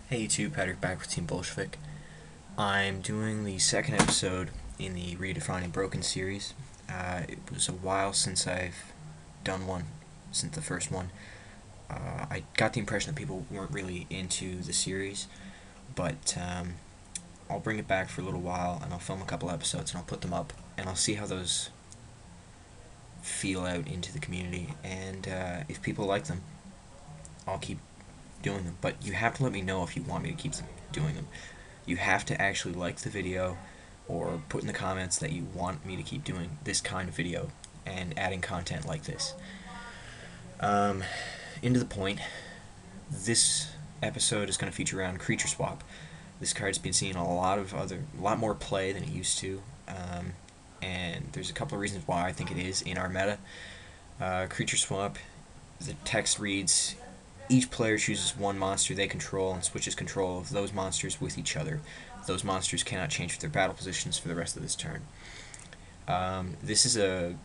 Hey YouTube, Patrick back with Team Bolshevik. I'm doing the second episode in the Redefining Broken series. It was a while since I've done one, since the first one. I got the impression that people weren't really into the series, but I'll bring it back for a little while and I'll film a couple episodes and I'll put them up and I'll see how those feel out into the community, and if people like them, I'll keep doing them. But you have to let me know if you want me to keep doing them. You have to actually like the video or put in the comments that you want me to keep doing this kind of video and adding content like this. Into the point, this episode is going to feature around Creature Swap. This card's been seeing a lot more play than it used to, and there's a couple of reasons why I think it is in our meta. Creature Swap, the text reads, each player chooses one monster they control and switches control of those monsters with each other. Those monsters cannot change their battle positions for the rest of this turn. This is a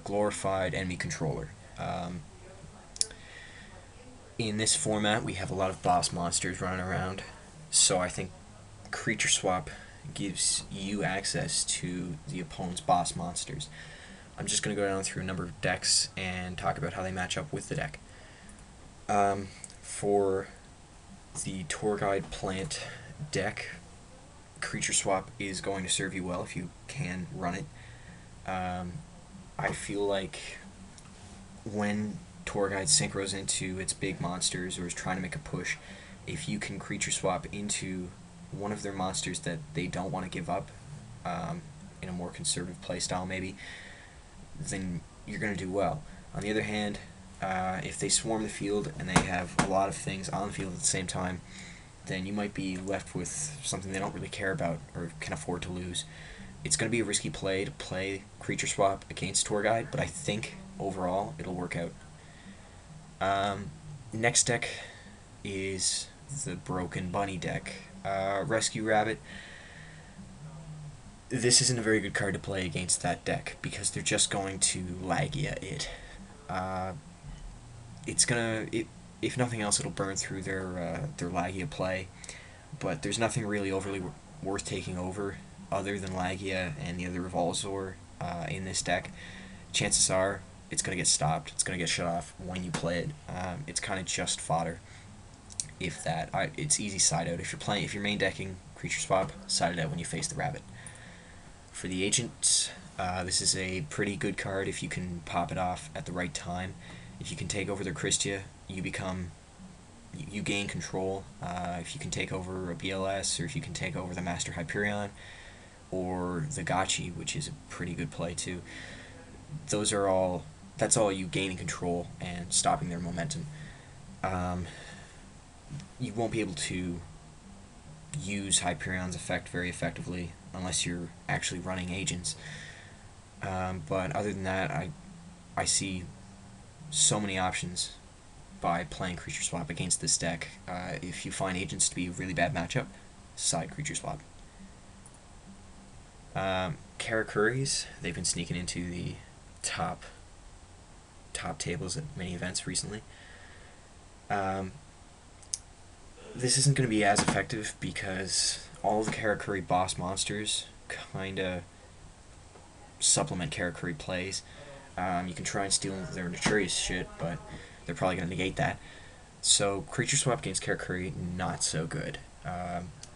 glorified enemy controller. In this format, we have a lot of boss monsters running around, so I think Creature Swap gives you access to the opponent's boss monsters. I'm just going to go down through a number of decks and talk about how they match up with the deck. For the Tour Guide Plant deck, Creature Swap is going to serve you well if you can run it. I feel like when Tour Guide synchros into its big monsters or is trying to make a push, if you can Creature Swap into one of their monsters that they don't want to give up, in a more conservative playstyle maybe, then you're going to do well. On the other hand, if they swarm the field and they have a lot of things on the field at the same time, then you might be left with something they don't really care about or can afford to lose. It's going to be a risky play to play Creature Swap against Tour Guide, but I think overall it'll work out. Next deck is the Broken Bunny deck. Rescue Rabbit. This isn't a very good card to play against that deck because they're just going to Lagia it. It's gonna, if nothing else, it'll burn through their Lagia play, but there's nothing really overly worth taking over other than Lagia and the other Revolzor in this deck. Chances are it's gonna get stopped. It's gonna get shut off when you play it. It's kind of just fodder. If that, it's easy side out. If you're main decking Creature Swap, side it out when you face the rabbit. For the agents, this is a pretty good card if you can pop it off at the right time. If you can take over their Christia, you gain control. If you can take over a BLS, or if you can take over the Master Hyperion, or the Gotchi, which is a pretty good play too. That's all you gaining control and stopping their momentum. You won't be able to use Hyperion's effect very effectively unless you're actually running agents. But other than that, I see so many options by playing Creature Swap against this deck. If you find agents to be a really bad matchup, side Creature Swap. Karakuris, they've been sneaking into the top tables at many events recently. This isn't going to be as effective because all of the Karakuri boss monsters kinda supplement Karakuri plays. You can try and steal their Naturius shit, but they're probably going to negate that. So Creature Swap against Karakuri, not so good.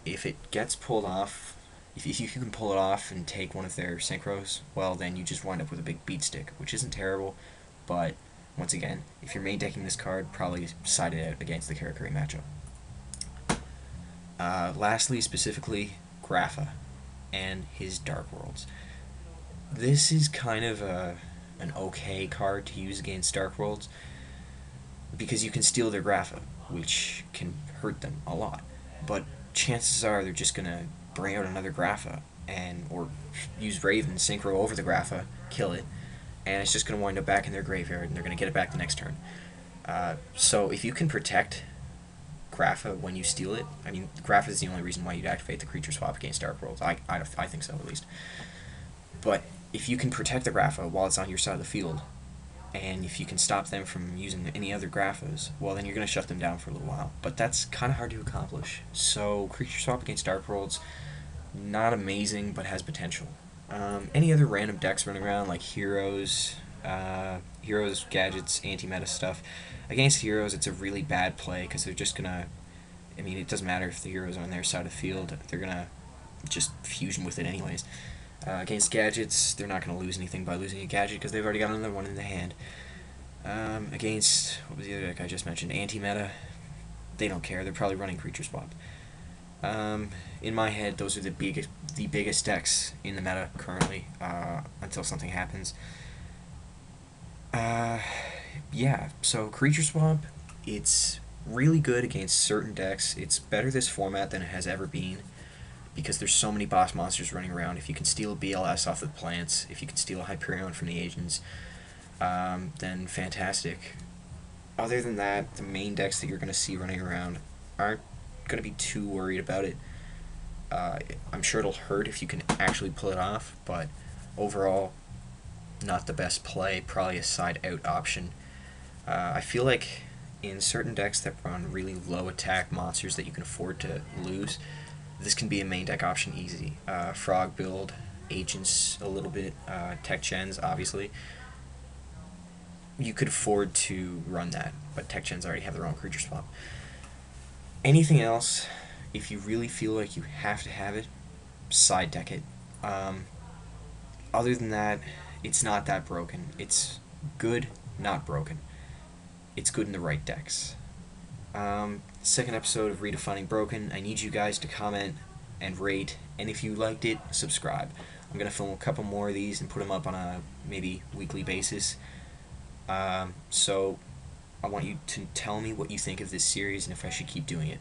If it gets pulled off, if you can pull it off and take one of their synchros, well, then you just wind up with a big beat stick, which isn't terrible, but once again, if you're main decking this card, probably side it out against the Karakuri matchup. Lastly, specifically, Grapha and his Dark Worlds. This is kind of an okay card to use against Dark Worlds because you can steal their Grapha, which can hurt them a lot. But chances are they're just going to bring out another Grapha or use Raven, synchro over the Grapha, kill it, and it's just going to wind up back in their graveyard and they're going to get it back the next turn. So if you can protect Grapha when you steal it, I mean, Grapha is the only reason why you'd activate the Creature Swap against Dark Worlds. I think so, at least. But if you can protect the Grapha while it's on your side of the field, And if you can stop them from using any other graphos, well, then you're going to shut them down for a little while. But that's kind of hard to accomplish. So creature swap against Dark Worlds, not amazing, but has potential. Any other random decks running around, like heroes, gadgets, anti-meta stuff. Against heroes, it's a really bad play because they're just going to... I mean, it doesn't matter if the heroes are on their side of the field. They're going to just fusion with it anyways. Against gadgets, they're not going to lose anything by losing a gadget because they've already got another one in the hand. Against, what was the other deck I just mentioned? Anti-meta, they don't care. They're probably running creature swap. In my head, those are the biggest decks in the meta currently, until something happens. Yeah, so creature swap, it's really good against certain decks. It's better this format than it has ever been because there's so many boss monsters running around. If you can steal a BLS off the plants, if you can steal a Hyperion from the agents, then fantastic. Other than that, the main decks that you're going to see running around aren't going to be too worried about it. I'm sure it'll hurt if you can actually pull it off, but overall, not the best play, probably a side out option. I feel like in certain decks that run really low attack monsters that you can afford to lose, this can be a main deck option easy. Frog build, agents a little bit, tech gens obviously. You could afford to run that, but tech gens already have their own creature swap. Anything else, if you really feel like you have to have it, side deck it. Other than that, it's not that broken. It's good, not broken. It's good in the right decks. Second episode of Redefining Broken. I need you guys to comment and rate, and if you liked it, subscribe. I'm going to film a couple more of these and put them up on a maybe weekly basis. So I want you to tell me what you think of this series and if I should keep doing it.